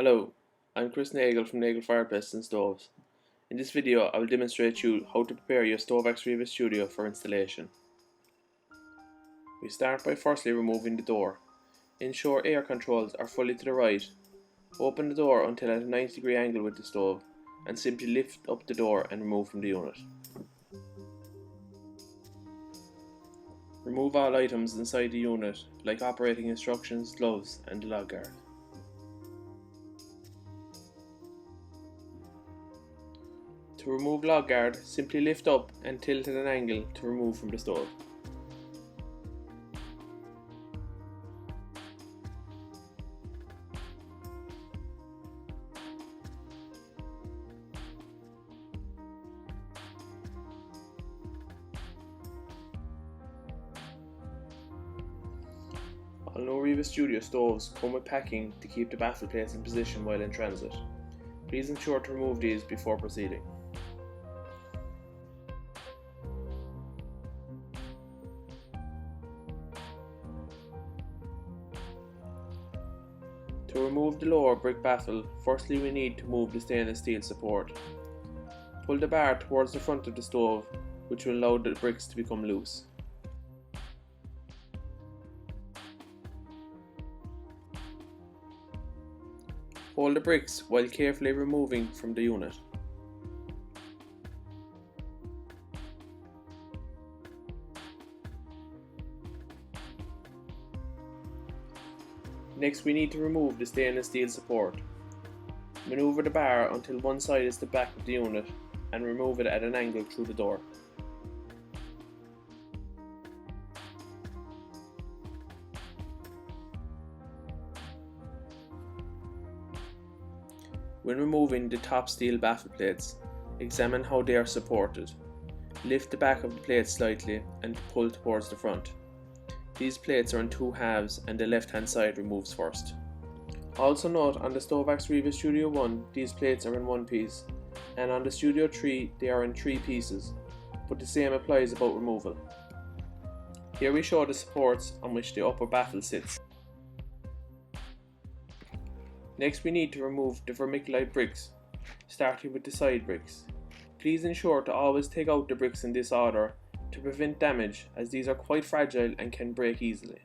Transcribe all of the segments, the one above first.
Hello, I'm Chris Nagle from Nagle Fireplaces and Stoves. In this video I will demonstrate to you how to prepare your Stovax Riva Studio for installation. We start by firstly removing the door. Ensure air controls are fully to the right. Open the door until at a 90-degree angle with the stove and simply lift up the door and remove from the unit. Remove all items inside the unit like operating instructions, gloves and the log guard. To remove log guard, simply lift up and tilt at an angle to remove from the stove. All new Riva Studio stoves come with packing to keep the baffle plates in position while in transit. Please ensure to remove these before proceeding. To remove the lower brick baffle, firstly we need to move the stainless steel support. Pull the bar towards the front of the stove, which will allow the bricks to become loose. Hold the bricks while carefully removing from the unit. Next we need to remove the stainless steel support. Maneuver the bar until one side is the back of the unit and remove it at an angle through the door. When removing the top steel baffle plates, examine how they are supported. Lift the back of the plate slightly and pull towards the front. These plates are in two halves and the left hand side removes first. Also note, on the Stovax Riva Studio 1 these plates are in one piece, and on the Studio 3 they are in three pieces, but the same applies about removal. Here we show the supports on which the upper baffle sits. Next we need to remove the vermiculite bricks, starting with the side bricks. Please ensure to always take out the bricks in this order to prevent damage, as these are quite fragile and can break easily.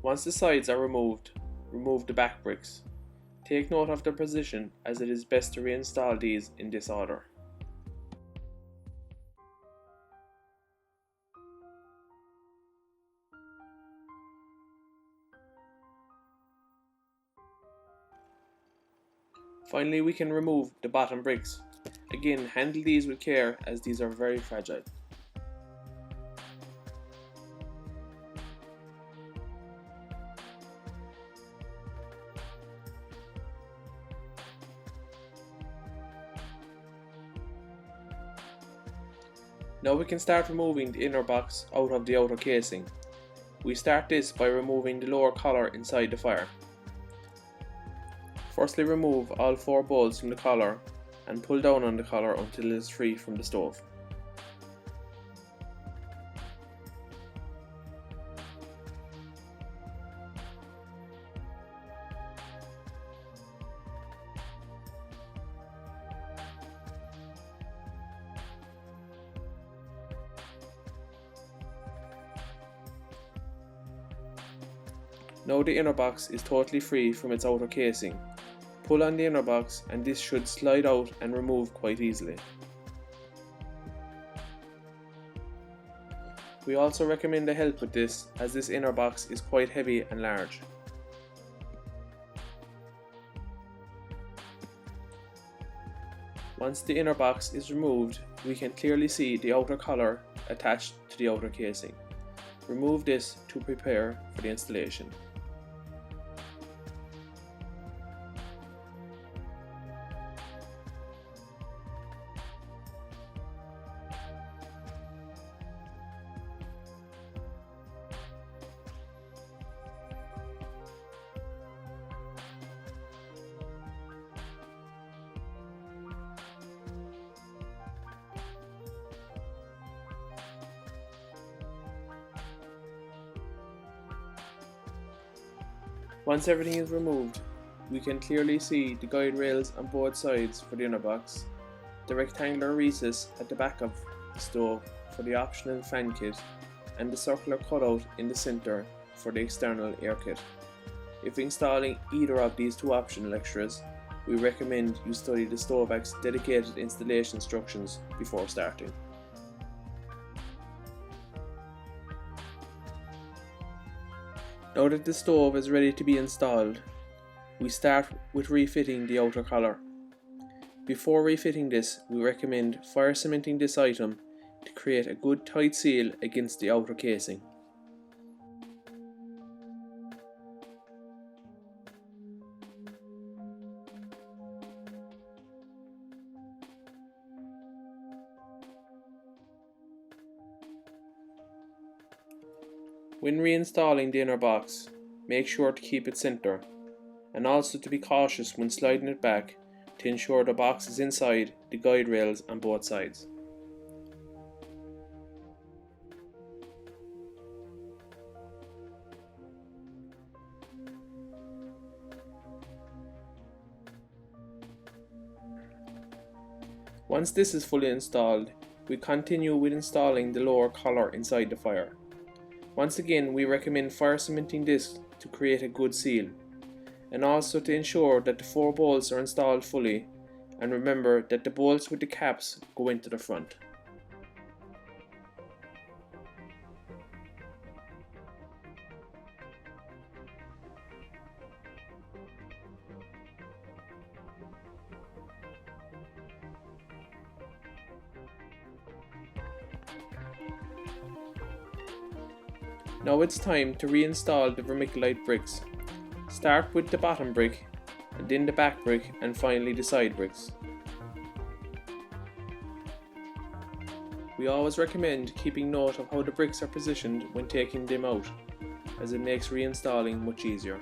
Once the sides are removed, remove the back bricks. Take note of their position, as it is best to reinstall these in this order. Finally, we can remove the bottom bricks. Again, handle these with care, as these are very fragile. Now we can start removing the inner box out of the outer casing. We start this by removing the lower collar inside the fire. Firstly, remove all 4 bolts from the collar and pull down on the collar until it is free from the stove. Now the inner box is totally free from its outer casing. Pull on the inner box and this should slide out and remove quite easily. We also recommend a help with this, as this inner box is quite heavy and large. Once the inner box is removed, we can clearly see the outer collar attached to the outer casing. Remove this to prepare for the installation. Once everything is removed, we can clearly see the guide rails on both sides for the inner box, the rectangular recess at the back of the stove for the optional fan kit, and the circular cutout in the centre for the external air kit. If installing either of these two optional extras, we recommend you study the Stovax dedicated installation instructions before starting. Now that the stove is ready to be installed, we start with refitting the outer collar. Before refitting this, we recommend fire cementing this item to create a good tight seal against the outer casing. When reinstalling the inner box, make sure to keep it centre, and also to be cautious when sliding it back to ensure the box is inside the guide rails on both sides. Once this is fully installed, we continue with installing the lower collar inside the fire. Once again, we recommend fire cementing this to create a good seal, and also to ensure that the 4 bolts are installed fully, and remember that the bolts with the caps go into the front. Now it's time to reinstall the vermiculite bricks. Start with the bottom brick, and then the back brick, and finally the side bricks. We always recommend keeping note of how the bricks are positioned when taking them out, as it makes reinstalling much easier.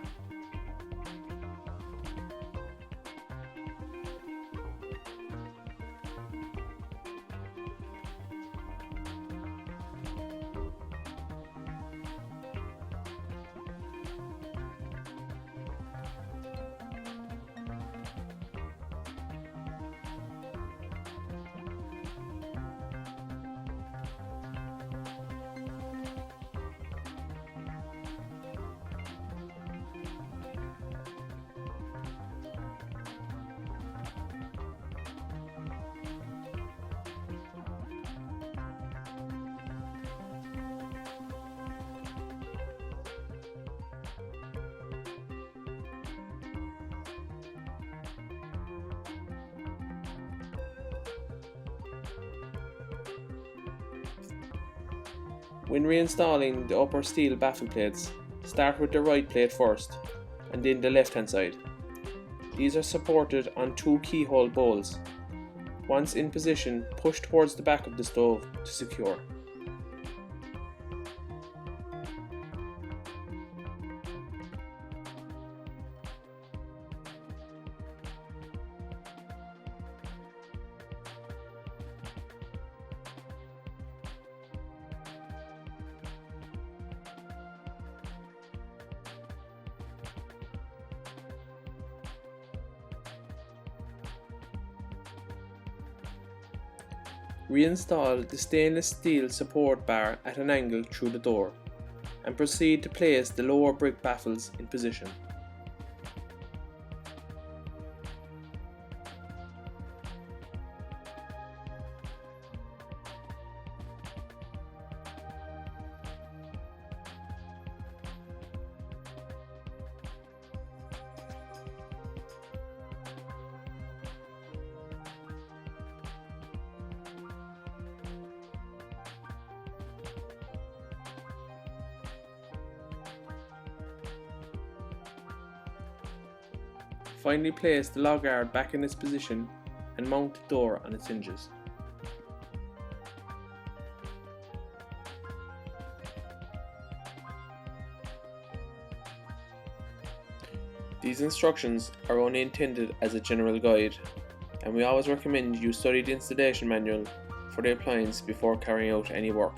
When reinstalling the upper steel baffle plates, start with the right plate first, and then the left hand side. These are supported on 2 keyhole bolts. Once in position, push towards the back of the stove to secure. Reinstall the stainless steel support bar at an angle through the door, and proceed to place the lower brick baffles in position. Finally place the log guard back in its position and mount the door on its hinges. These instructions are only intended as a general guide, and we always recommend you study the installation manual for the appliance before carrying out any work.